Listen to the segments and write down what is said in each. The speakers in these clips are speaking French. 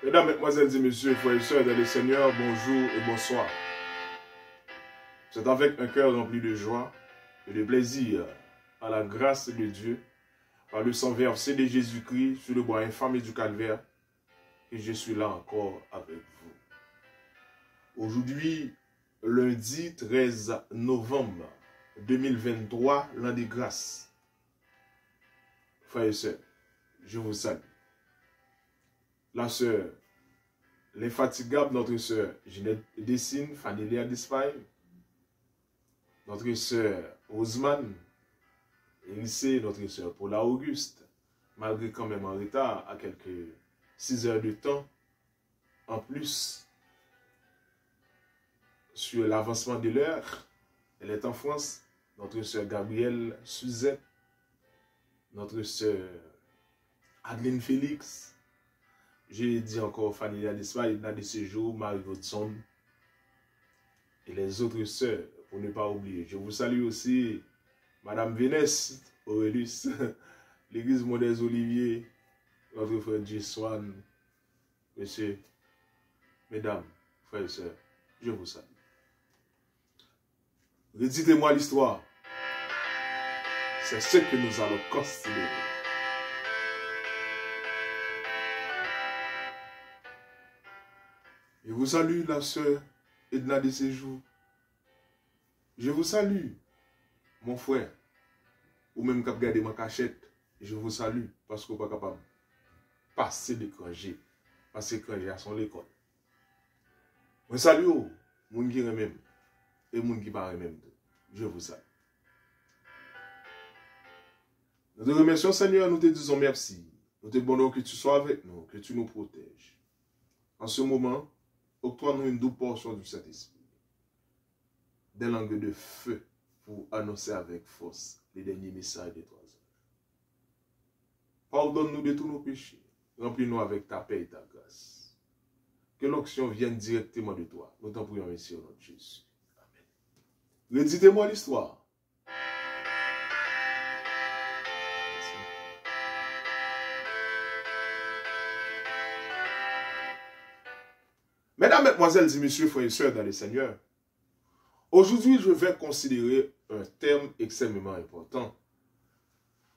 Mesdames, Mesdemoiselles et Messieurs, frères et sœurs dans le Seigneur, bonjour et bonsoir. C'est avec un cœur rempli de joie et de plaisir à la grâce de Dieu, par le sang versé de Jésus-Christ sur le bois infâme du calvaire, que je suis là encore avec vous. Aujourd'hui, lundi 13 novembre 2023, l'an des grâces. Frères et sœurs, je vous salue. La sœur, l'infatigable notre sœur Ginette Dessine, Fanélia d'Espagne, notre sœur Ousmane, Élysée, notre sœur Paula Auguste, malgré quand même en retard à quelques 6 heures de temps, en plus, sur l'avancement de l'heure, elle est en France, notre sœur Gabrielle Suzette, notre sœur Adeline Félix, j'ai dit encore Fanélia d'Espagne, Edna de Séjour, Marie Godson et les autres sœurs, pour ne pas oublier. Je vous salue aussi, Madame Vénès Aurélus, l'église Modèse Olivier, notre frère J-Swan, monsieur, mesdames, frères et sœurs, je vous salue. Redites-moi l'histoire. C'est ce que nous allons considérer. Je vous salue, la sœur Edna de Séjour. Je vous salue, mon frère, ou même quand vous regardez ma cachette, je vous salue, parce que vous n'êtes pas capable de passer de congé, passer congé à son école. Je salue, les gens qui aiment et les gens qui ne pas même. Je vous salue. Nous te remercions, Seigneur, nous te disons merci. Nous te demandons que tu sois avec nous, que tu nous protèges. En ce moment, octroie-nous une double portion du Saint-Esprit, des langues de feu pour annoncer avec force les derniers messages des 3 heures. Pardonne-nous de tous nos péchés, remplis-nous avec ta paix et ta grâce. Que l'onction vienne directement de toi. Nous t'en prions ici au nom de Jésus. Amen. Redites-moi l'histoire. Mesdames, Mesdemoiselles et Messieurs, frères et sœurs dans le Seigneur, aujourd'hui, je vais considérer un terme extrêmement important.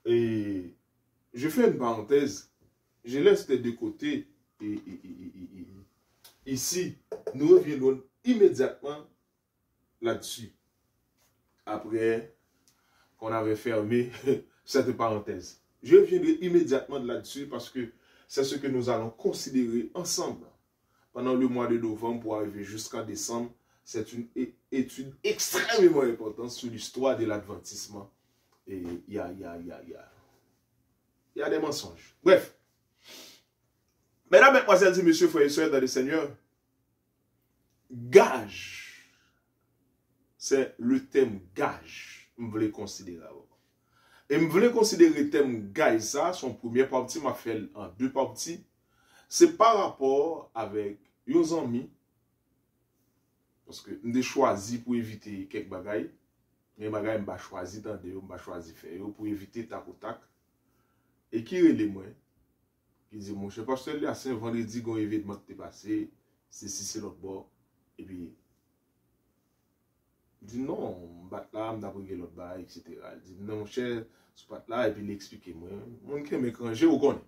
Et je fais une parenthèse. Je laisse de côté. Ici, nous reviendrons immédiatement là-dessus. Après qu'on avait fermé cette parenthèse. Je reviendrai immédiatement là-dessus parce que c'est ce que nous allons considérer ensemble. Pendant le mois de novembre pour arriver jusqu'en décembre, c'est une étude extrêmement importante sur l'histoire de l'adventisme. Et il y a des mensonges. Bref. Mesdames, Mesdemoiselles et Messieurs, frères et sœurs dans le Seigneur, gage. C'est le thème gage. Je voulais considérer. Et je voulais considérer le thème gage, ça, son première partie m'a fait en 2 parties. C'est par rapport avec nos amis, parce que nous avons choisi pour éviter quelques bagailles, mais bagailles nous avons choisi dans des, nous avons choisi faire pour éviter tac ou tac, et qui relève moi, qui dit mon cher pasteur, là c'est un vendredi qu'on événement qui est passé, c'est l'autre bord, et puis il dit non, on bat là, on a pris l'autre bas, etc. Il dit non mon cher, ce pas là, et puis il explique moi, mon qui m'écranger ou connaît,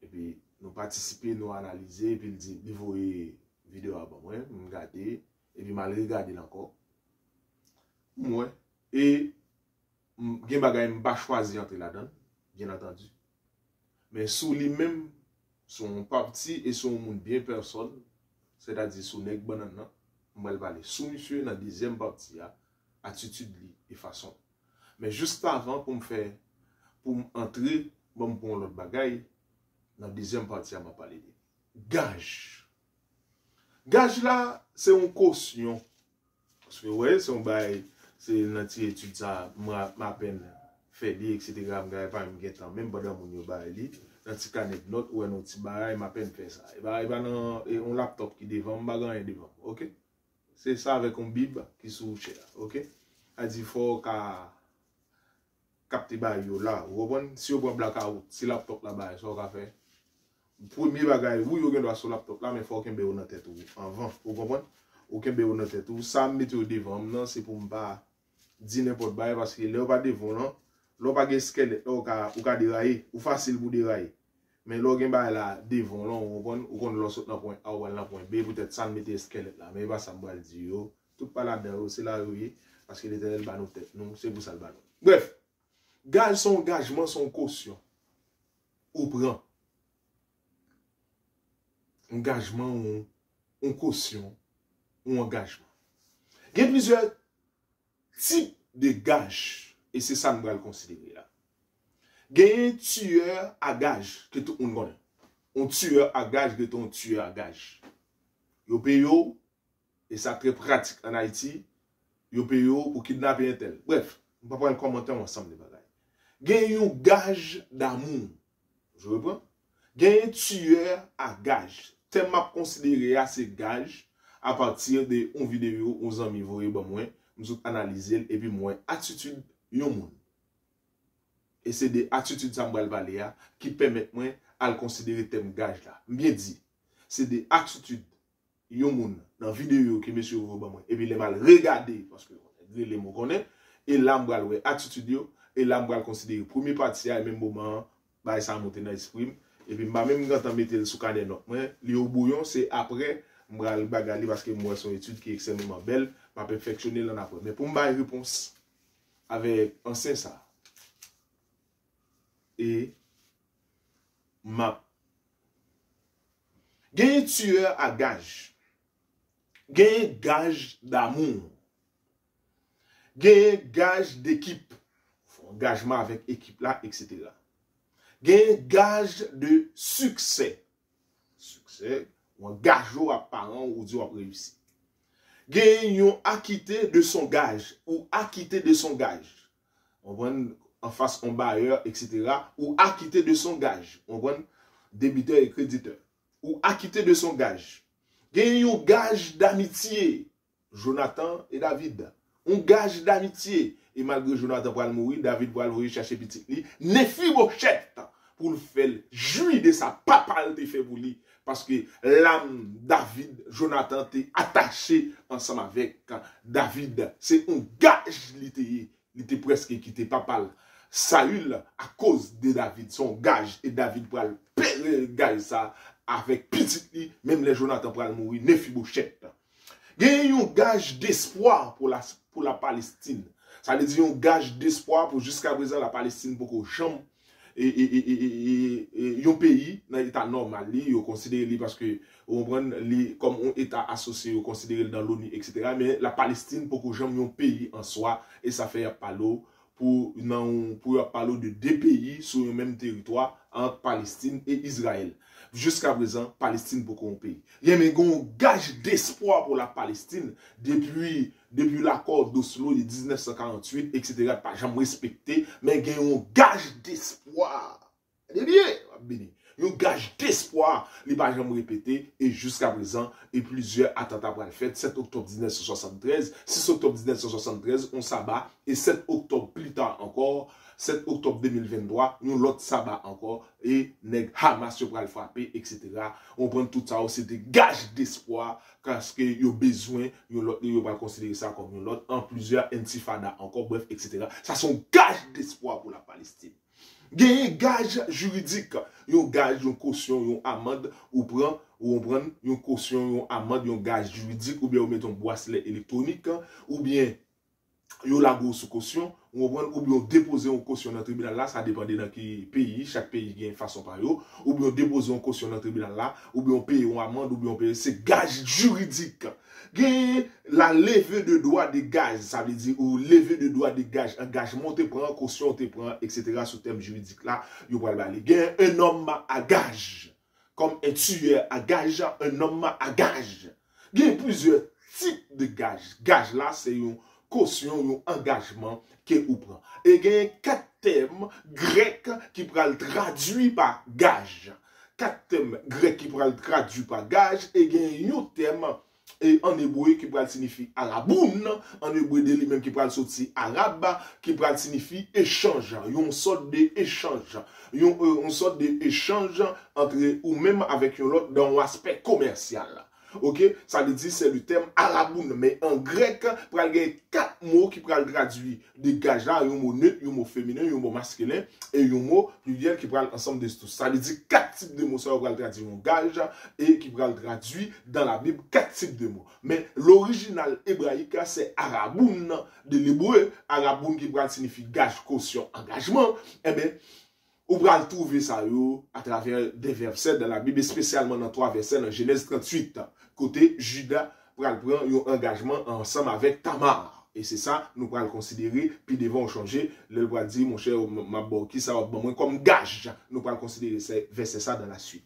et puis nous participer, nous analyser, et puis il dit, il faut vidéo avant moi, me regarder, et puis mal regarder encore. Moi, et gen bagay m'pa choisi entre là-dedans, bien entendu. Mais sous lui-même, son parti et son monde bien personne, c'est-à-dire sous nèg banana, m'al parler sous monsieur dans deuxième partie, attitude li et façon. Mais juste avant pour me faire, pour entrer, bon pour l'autre bagay, dans la deuxième partie, on m'a parlé de gage. Gage là, c'est une caution. Parce que, ouais, c'est un bail, c'est une étude, ça, ma peine, fait dit, etc. Je ne pas me même pendant mon bail, dans un petit canet de notes, ou un petit bail, ma peine fait ça. Et bien, un laptop qui devant, je ne vais pas devant. Ok? C'est ça avec un bib qui sous cher. Ok? Elle dit, il faut capter bail là. Si on prend blackout, si laptop là-bas, ça va faire. premier bagay, vous yo gen doit sur laptop là, mais faut qu'un béo dans tête ou avant, vous comprenez? Ou qu'un béo dans tête ou ça mettre au devant, non, c'est pour pas dire n'importe quoi parce que là pas devant non, là pas gen squelette, là ou ka dérailler, ou facile pour dérailler. Mais là gen ba là devant là, vous comprenez? Ou kon l'autre dans point A ou dans point B, peut-être ça mettre squelette là, mais pas ça me dire yo, tout pas là-dedans, c'est là oui, parce que l'Éternel ba nous tête, non, c'est pour ça le ba. Bref, gage son engagement, son caution. Ou prend engagement ou caution ou engagement. Il y a plusieurs types de gages et c'est ça que nous allons considérer là. Il y a un tueur à gage que tout le monde connaît. Un tueur à gage que ton tueur à gage. Yo paye et ça très pratique en Haïti. Yo paye pour kidnapper un tel. Bref, on va prendre un commentaire ensemble de bagages. Il y a un gage d'amour. Je reprends. Il y a un tueur à gage. Thème m'a considéré à ces gages à partir de une vidéo, 11 amis, vous voyez, moi, nous analyser et puis moi, attitude, yon moun. Et c'est des attitudes Samuel Valéa qui permettent moi à le considérer thème gage là. Bien dit, c'est des attitudes, yon moun, dans la vidéo que monsieur vous voyez, moi, et puis les mal regarder, parce que les mots connaissent, et là, m'bral ouais, attitude yo, et là, m'bral considérer premier partie à même moment, bah, ça monte dans l'esprit. Et puis, même quand on mette sous cadet note, li au bouillon, c'est après, m'bral bagali parce que moi, son étude qui est extrêmement belle, m'a perfectionné l'an après. Mais pour m'bailler réponse, avec un sens ça, et m'a, gagne tueur à gage, gagne gage d'amour, gagne gage d'équipe, engagement avec équipe là, etc. Gagne gage de succès. Succès, ou un gage apparent ou Dieu a réussi. Gagne yon acquitté de son gage ou acquitté de son gage. On voit en face un bailleur, etc. Ou acquitté de son gage. On voit débiteur et créditeur. Ou acquitté de son gage. Gagne yon gage d'amitié. Jonathan et David. Un gage d'amitié. Et malgré Jonathan pour mourir, David pour aller chercher petit li. Mephibosheth pour le faire jouir de sa papa te fait pour lui. Parce que l'âme David, Jonathan t'est attaché ensemble avec David. C'est un gage il était presque quitté papa. Saül à cause de David, son gage. Et David pour le payer le gage ça avec petit li. Même les Jonathan pour mourir, Mephibosheth. Il y a un gage d'espoir pour la Palestine. Ça veut dire un gage d'espoir pour jusqu'à présent la Palestine pour qu'on chambre et un pays dans l'état normal, il est considéré parce que on prend comme un état associé, on considéré dans l'ONU, etc. Mais la Palestine pour qu'on chambre un pays en soi et ça fait pas l'eau pour parler de deux pays sur le même territoire entre Palestine et Israël. Jusqu'à présent, Palestine pour qu'on pays. Il y a un gage d'espoir pour la Palestine depuis l'accord d'Oslo de 1948, etc. Pas jamais respecté, mais il y a un gage d'espoir. C'est bien, un gage d'espoir, il pas jamais répété, et jusqu'à présent, et plusieurs attentats pour le fait, 7 octobre 1973, 6 octobre 1973, on s'abat, et 7 octobre plus tard encore, 7 octobre 2023, nous l'autre sabbat encore, et nèg Hamas pour le frapper, etc. On prend tout ça, c'est des gages d'espoir, parce que y a besoin, y va considérer ça comme une autre, en plusieurs intifada encore, bref, etc. Ça sont gages d'espoir pour la Palestine. Il y a un gage juridique, un gage, une caution, une amende, ou on prend une caution, une amende, un gage juridique, ou bien on met un bracelet électronique, ou bien yo la go sous caution, ou bien déposer une caution dans le tribunal là, ça dépend de dans quel pays, chaque pays a une façon par yo, ou bien déposer une caution dans le tribunal là, ou bien payer une amende, ou bien payer, c'est gage juridique. La levée de droit de gage, ça veut dire, ou levée de droit de gage, engagement, te prend, caution, te prend, etc. sous terme juridique là, yo pral bali. Un homme à gage, comme un tueur à gage, un homme à gage. Il y a plusieurs types de gages. Gage là, c'est une caution, un engagement que ou prend. Et il y a 4 termes grecs qui pral traduit par gage. 4 termes grecs qui pral traduit par gage, et il y a un terme et en hébreu qui pral signifie araboun, en hébreu de lui-même qui pral sorti arabe, qui pral signifie échange, une sorte d'échange, une sorte d'échange entre ou même avec un autre dans l'aspect commercial. Ok, ça veut dire c'est le terme araboun, mais en grec, il y a 4 mots qui peuvent traduire des gages là, un mot neutre, un mot féminin, un mot masculin et un mot pluriel qui prend ensemble de tout. Ça veut dire 4 types de mots ça va traduire un gage et qui peuvent traduire dans la Bible 4 types de mots. Mais l'original hébraïque c'est araboun de l'hébreu, araboun qui signifie gage, caution, engagement. Eh bien, on va trouver ça à travers des versets dans la Bible, spécialement dans 3 versets dans Genèse 38. Côté Judas, pour prendre un engagement ensemble avec Tamar. Et c'est ça, nous pourrons le considérer, puis devons changer. Le va dire, mon cher, qui ça va moins comme gage. Nous pourrons considérer ces versets ça dans la suite.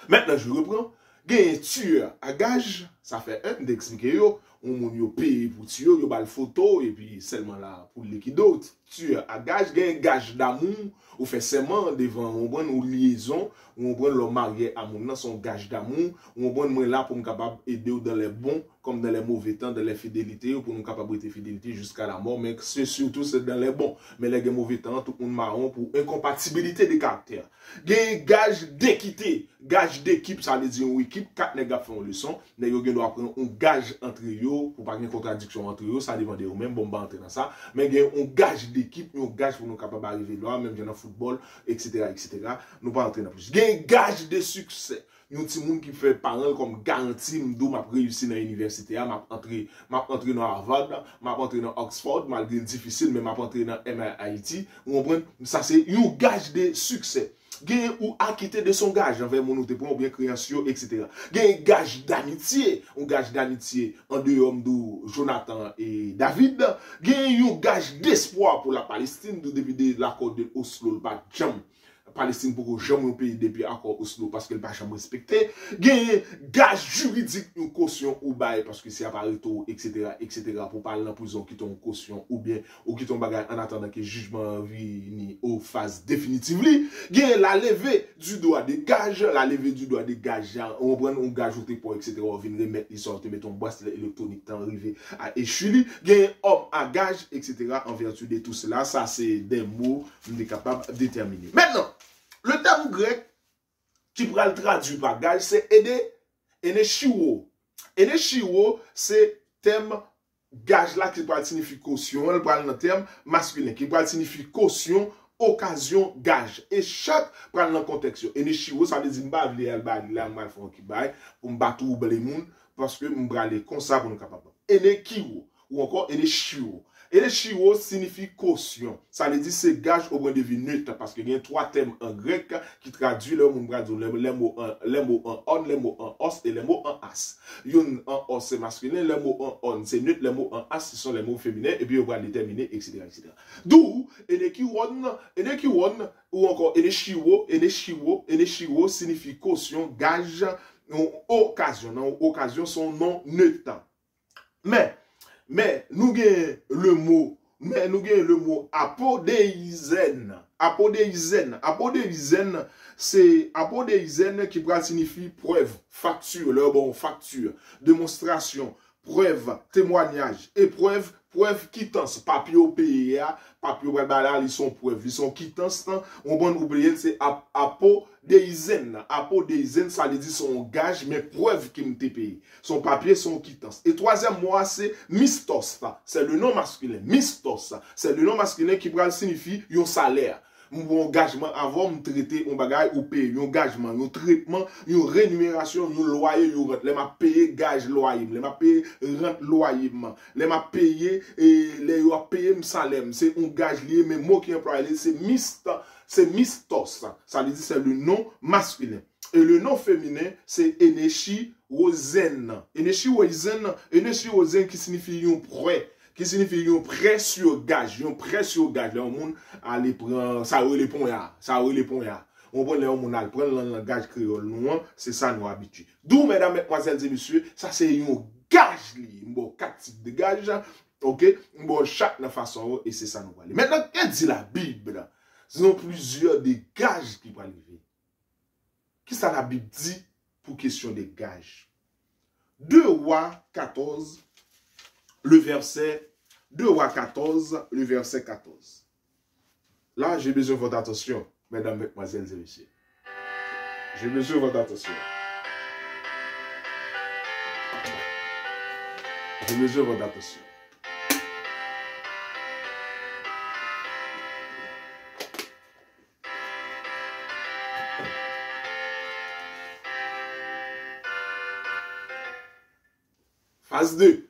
Maintenant, je reprends. Gain tueur à gage, ça fait un d'expliquer yo. On yo paye pour tuer, yo bal photo, et puis seulement là pour l'équidote. Tueur à gage, gain gage d'amour, ou fait serment devant, on prend une liaison, on prend le marié à mon son gage d'amour, on prend moi là pour me capable aider dans les bons, comme dans les mauvais temps, dans les fidélités, pour nous capable de fidélité jusqu'à la mort, mais c'est surtout c'est dans les bons. Mais les mauvais temps, tout le monde marron pour incompatibilité de caractère. Gain gage d'équité, gage d'équipe, ça veut dire une équipe, 4 nègres font une leçon, mais yo doit prendre un gage entre eux, pour pas qu'il y ait contradiction entre eux, ça dépend de eux-mêmes, bon, bah, entrer dans ça, mais gain un gage d'équipe, un gage pour nous capables d'arriver là, même dans le football, etc., etc., nous pas entrer dans plus. Gain gage de succès. Yon ti moun qui fait parole comme garantie m'dou m'a réussi dans l'université, m'a entré dans Harvard, m'a entré dans Oxford malgré difficile mais m'a entré dans MIT. Vous comprenez? Ça c'est un gage de succès. Gain ou acquitté de son gage envers mon autre pour bien création etc. Gain gage d'amitié, un gage d'amitié en dehors de Jonathan et David. Gain un gage d'espoir pour la Palestine depuis l'accord de Oslo pas jamais Palestine pour jamais un pays depuis l'accord Oslo parce qu'elle pas jamais respecté. Gain gage juridique une caution ou bail parce que c'est appareil tout etc. pour parler dans prison qui ton caution ou bien ou qui ton bagage en attendant que le jugement vienne aux phases définitives. Gain la levée du droit de gage, la levée du droit de gage, on prend un gage ou pour etc. on vient remettre les sortes mettre ton bracelet électronique tant arrivé à échuli. Gain homme à gage etc. en vertu de tout cela, ça c'est des mots on est capable de déterminer. Maintenant le terme grec qui pourra le traduire par gage, c'est eneshiwo. Eneshiwo, c'est terme gage là qui pourra signifier caution. Elle parle dans le terme masculin qui pourra signifier caution, occasion, gage. Et chaque prend dans le contexte. Eneshiwo, ça veut dire m'ba vle el ba la mal font qui bail pour m'battre ou les moun parce que m'bra aller comme ça pour nous capable. Enekiwo ou encore eneshiwo. Et le chiwo signifie caution. Ça veut dire c'est gage au point de vue neutre parce qu'il y a 3 termes en grec qui traduisent les mots en on, les mots en os et les mots en as. Yon en os c'est masculin, les mots en on c'est neutre, les mots en as ce sont les mots féminins et puis on va déterminer etc. D'où enekiwon ou encore eneshiwo signifie caution, gage, occasion. Non, occasion son nom neutre. Mais nous avons le mot apodeizen. Apodeizen, c'est apodeizen qui peut signifier preuve, facture, facture, démonstration, preuve, témoignage, épreuve, preuve quittance, papier au pays, papier au balal, ils sont preuves, ils sont quittance, on va oublier, c'est apodeizen. Apodeizen, ça veut dire son gage, mais preuve qui m'était payé. Son papier, son quittance. Et troisième mot, c'est mistos. C'est le nom masculin. Mistos, c'est le nom masculin qui signifie un salaire. Mon engagement avant de traiter un bagage ou payer un engagement, un traitement, une rémunération, un loyer, un rente. Les m'a payé gage loyer, les m'a payé rente loyer, les m'a payé et les m'a payé salaire. C'est un gage lié, mais mot qui employé c'est mistos. Ça veut dire c'est le nom masculin. Et le nom féminin c'est eneshiwozen. Eneshiwozen qui signifie un prêt. Qui signifie un prêt sur gage, un prêt sur gage. Là, on monde aller prendre ça les ponts ya, On prend les on aller prendre le langage créole nous, c'est ça nous habitude. D'où mesdames, mesdemoiselles et messieurs, ça c'est un gage li, bon 4 types de gage, OK? Bon chaque façon et c'est ça nous aller. Maintenant, qu'est-ce dit la Bible? Il y a plusieurs des gages qui vont arriver. Qu'est-ce que la Bible dit pour question des gages? 2 Rois 14, le verset 2 Rois 14, le verset 14. Là, j'ai besoin de votre attention, mesdames, mesdemoiselles et messieurs. J'ai besoin de votre attention. J'ai besoin de votre attention. Phase 2.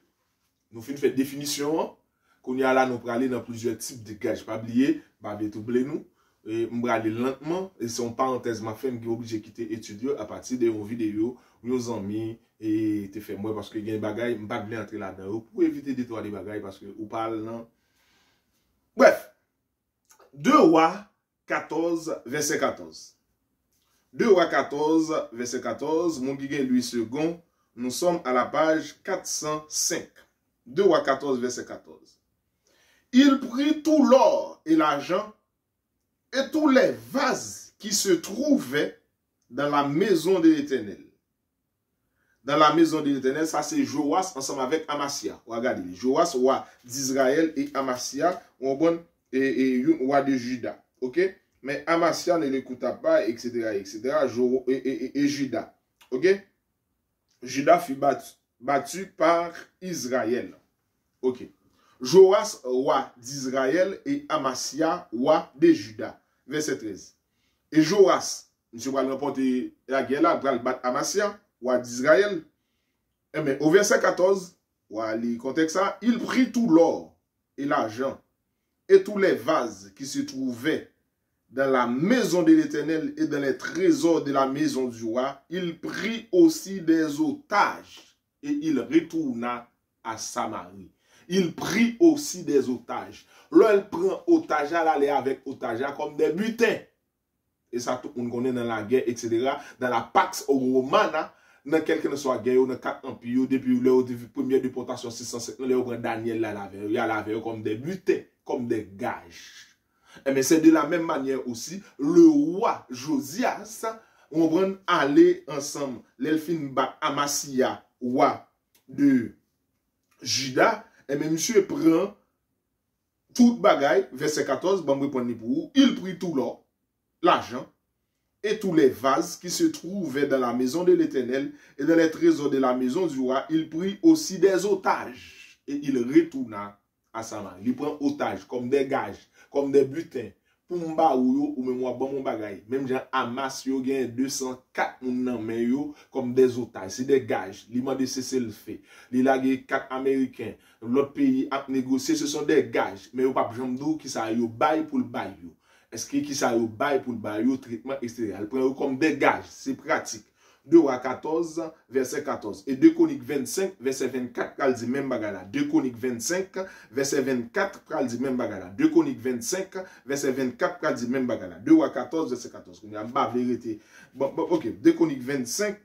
Nous faisons une définition. Qu'on y a là, nous allons aller dans plusieurs types de gages. Pas oublier, pas oublier nous. Et on va aller lentement. Et c'est une parenthèse, ma femme qui est obligée de quitter l'étude à partir de vos vidéos, nos amis, et te fait moi parce que il y a des bagailles, je ne vais pas entrer là-dedans. Pour éviter de détourner les bagailles parce que vous parlez, non. Bref. 2 Rois 14, verset 14. 2 Rois 14, verset 14. Mon guide Louis II, nous sommes à la page 405. 2 Rois 14, verset 14. Il prit tout l'or et l'argent et tous les vases qui se trouvaient dans la maison de l'Éternel. Dans la maison de l'Éternel, ça c'est Joas ensemble avec Amasia. Regardez, Joas, roi d'Israël, et Amasia, et roi de Juda. Ok? Mais Amasia ne l'écouta pas, etc., etc., et Juda. Ok? Juda fut battu par Israël. Ok. Joas, roi d'Israël, et Amasia, roi de Juda. Verset 13. Et Joas, M. va remporter la guerre là, va battre Amasia, roi d'Israël. Mais au verset 14, le contexte ça, il prit tout l'or et l'argent et tous les vases qui se trouvaient dans la maison de l'Éternel et dans les trésors de la maison du roi. Il prit aussi des otages et il retourna à Samarie. Il prit aussi des otages. Là, il prend otage, elle allait avec otage comme des butins. Et ça, tout le monde connaît dans la guerre, etc. Dans la Pax Romana, dans quelque soit guerre, dans 4 empires, depuis la première déportation 605, on prend Daniel là, il y a la veille comme des butins, comme des gages. Mais c'est de la même manière aussi, le roi Josias, on prend aller ensemble. L'elfine bat Amasia, roi de Juda. Et même monsieur prend toute bagaille, verset 14, il prit tout l'or, l'argent et tous les vases qui se trouvaient dans la maison de l'Éternel et dans les trésors de la maison du roi. Il prit aussi des otages et il retourna à Samarie. Il prend otages comme des gages, comme des butins. Pour m'ba ou même moi bon mon bagaille. Même gens Hamas yo gen 204 moun nan men yo comme des otages, c'est des gages. Li mande cesser le fait. Li lage 4 américains. L'autre pays a négocié, ce sont des gages. Mais yo pas jambe dou qui ça yo bail pour le bail yo. Est-ce que qui ça yo bail pour le bail yo traitement extérieur. Elle prend comme des gages, c'est pratique. 2 Rois 14, verset 14. Et 2 Chroniques 25, verset 24, pral dit même bagala. 2 Chroniques 25, verset 24, pral dit même bagala. 2 Chroniques 25, verset 24, pral dit même bagala. 2 Rois 14, verset 14. On a pas vérité. Bon, ok. 2 Chroniques 25,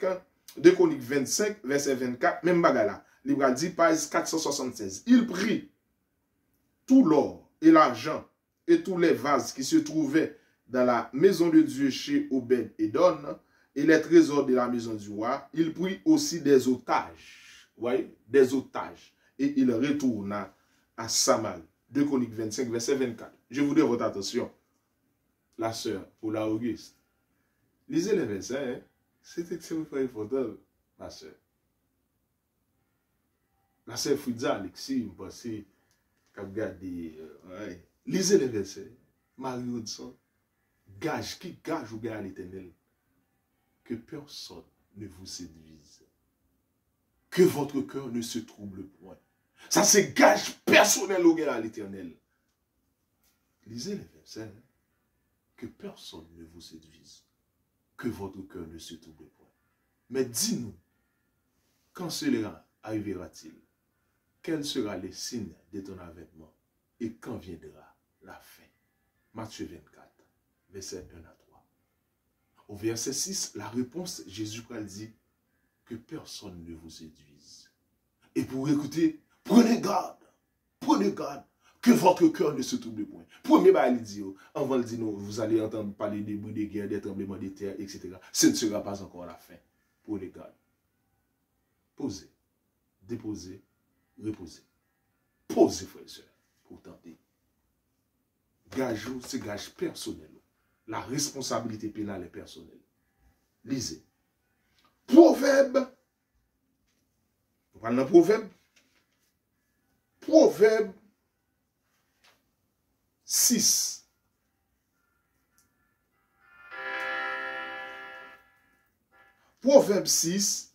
verset 24, même bagala. Libre dit, page 476. Il prit tout l'or et l'argent et tous les vases qui se trouvaient dans la maison de Dieu chez Obed-Édom et les trésors de la maison du roi. Il prit aussi des otages. Vous voyez? Des otages. Et il retourna à Samarie. 2 Chroniques 25, verset 24. Je voudrais votre attention. La sœur, ou la Auguste. Lisez les versets. Hein? C'est extrêmement important, ma sœur. La sœur Fridza, Alexis, je pense qu'elle regarde. Ouais. Lisez les versets. Marie Hudson. Gage, qui gage ou gage à l'Éternel? Que personne ne vous séduise. Que votre cœur ne se trouble point. Ça, c'est gage personnel au gars à l'Éternel. Lisez les versets. Hein? Que personne ne vous séduise. Que votre cœur ne se trouble point. Mais dis-nous, quand cela arrivera-t-il? Quel sera le signe de ton avènement? Et quand viendra la fin? Matthieu 24, verset 1 à 3. Au verset 6, la réponse, Jésus dit que personne ne vous séduise. Et pour écouter, prenez garde, que votre cœur ne se trouble point. Premier bah, il dit, avant de dire, vous allez entendre parler des bruits de guerre, des tremblements de terre, etc. Ce ne sera pas encore la fin. Prenez garde. Posez. déposer, reposer. Posez, frères et sœurs, pour tenter. Gage, c'est gage personnel. La responsabilité pénale est personnelle. Lisez. Proverbe. Vous parlez d'un proverbe? Proverbe 6. Proverbe 6.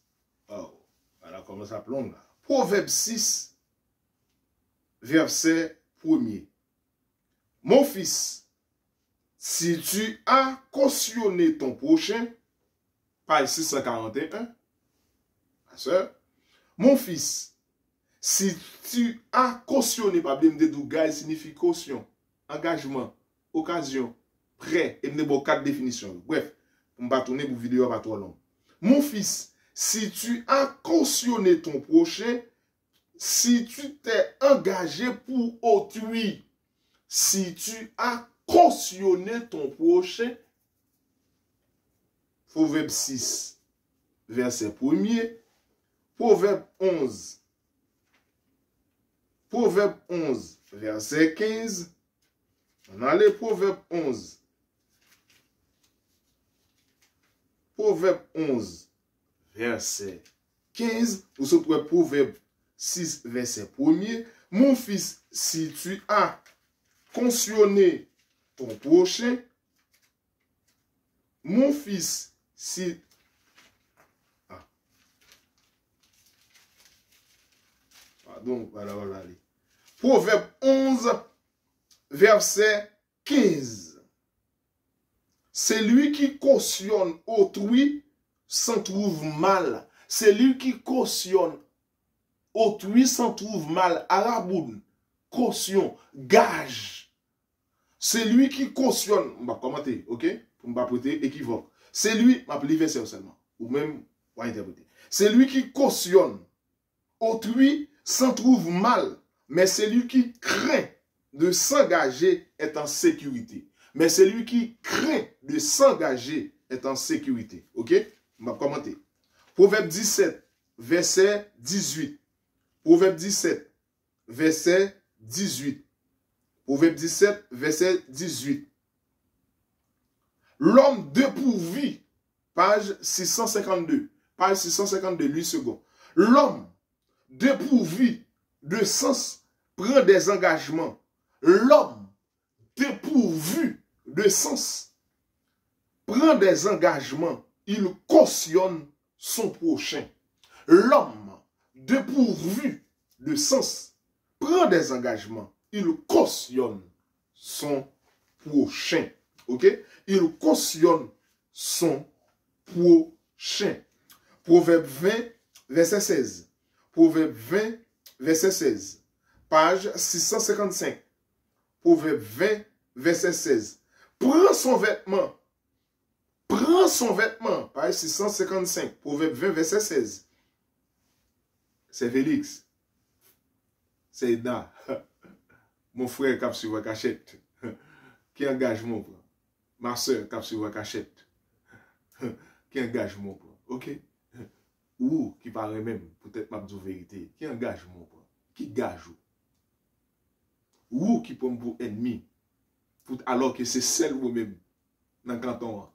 Oh, voilà comment ça plombe là. Proverbe 6, verset 1er. Mon fils, si tu as cautionné ton prochain, page 641, ma soeur, mon fils, si tu as cautionné, pas bien me dire, signifie caution, engagement, occasion, prêt, et me dire 4 définitions. Bref, pour me tourner pour vidéo pas trop long. Mon fils, si tu as cautionné ton prochain, si tu t'es engagé pour autrui, si tu as cautionné ton prochain, Proverbe 6, verset 1er, Proverbe 11, verset 15, on a les Proverbe 11, verset 15, ou ce Proverbe 6, verset 1er, mon fils, si tu as cautionné ton prochain, mon fils, si... Pardon, voilà. Proverbe 11, verset 15. C'est lui qui cautionne autrui s'en trouve mal. C'est lui qui cautionne autrui s'en trouve mal. Araboun, caution, gage. C'est lui qui cautionne. On va commenter, ok? Pour ne pas prêter équivoque. C'est lui, m'a appelé verset seulement. Ou même, on va interpréter. C'est lui qui cautionne autrui s'en trouve mal. Mais celui qui craint de s'engager est en sécurité. Mais celui qui craint de s'engager est en sécurité. Ok? On va commenter. Proverbe 17, verset 18. Proverbe 17, verset 18. Proverbe 17, verset 18. L'homme dépourvu, page 652. Page 652, 8 secondes. L'homme dépourvu de sens prend des engagements. L'homme dépourvu de sens prend des engagements. Il cautionne son prochain. L'homme dépourvu de sens prend des engagements. Il cautionne son prochain. Ok? Il cautionne son prochain. Proverbe 20, verset 16. Proverbe 20, verset 16. Page 655. Proverbe 20, verset 16. Prends son vêtement. Prends son vêtement. Page 655. Proverbe 20, verset 16. C'est Félix. C'est Edna. Mon frère qui sur la cachette. Qui engage mon plan. Ma soeur qui sur la cachette. Qui engage mon plan. Ok? Ou qui paraît même, peut-être ma vérité. Qui engage mon plan. Qui gage ou qui prend pour ennemi. Alors que c'est celle ou même dans le canton.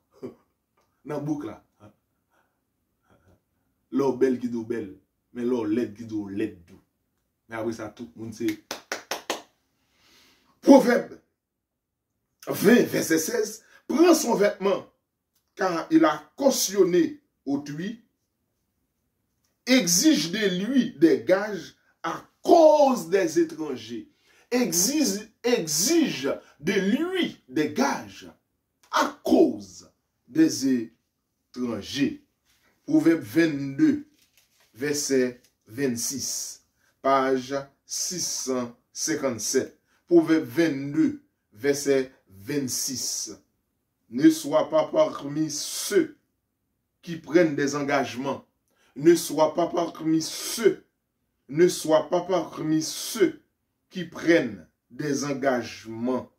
Dans le boucle là. L'or belle qui do belle. Mais l'or laide qui do laide. Mais après ça, tout le monde sait. Proverbe 20, verset 16. Prends son vêtement, car il a cautionné autrui. Exige de lui des gages à cause des étrangers. Exige de lui des gages à cause des étrangers. Proverbe 22, verset 26, page 657. Proverbe 22, verset 26. Ne sois pas parmi ceux qui prennent des engagements. Ne sois pas parmi ceux. Ne sois pas parmi ceux qui prennent des engagements.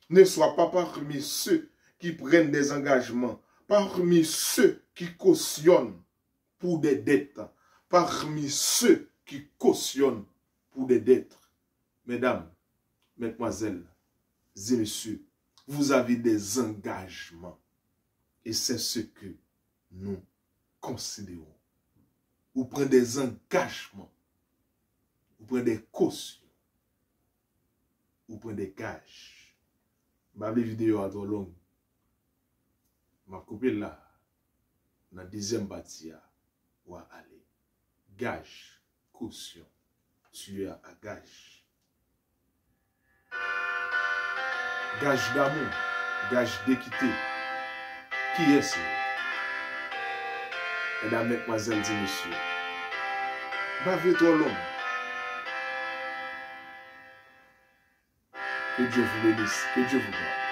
Ne sois pas parmi ceux qui prennent des engagements. Parmi ceux qui cautionnent pour des dettes. Parmi ceux qui cautionne pour des dettes. Mesdames, mesdemoiselles et messieurs, vous avez des engagements. Et c'est ce que nous considérons. Vous prenez des engagements. Vous prenez des cautions. Vous prenez des gages. Ma vidéo à trop longue. Ma coupé là. Dans la deuxième partie, on va aller. Gage, caution. Tu es à gage. Gage d'amour. Gage d'équité. Qui est-ce? Mesdames, mesdemoiselles et messieurs. Bavez trop long. Que Dieu vous bénisse. Que Dieu vous garde.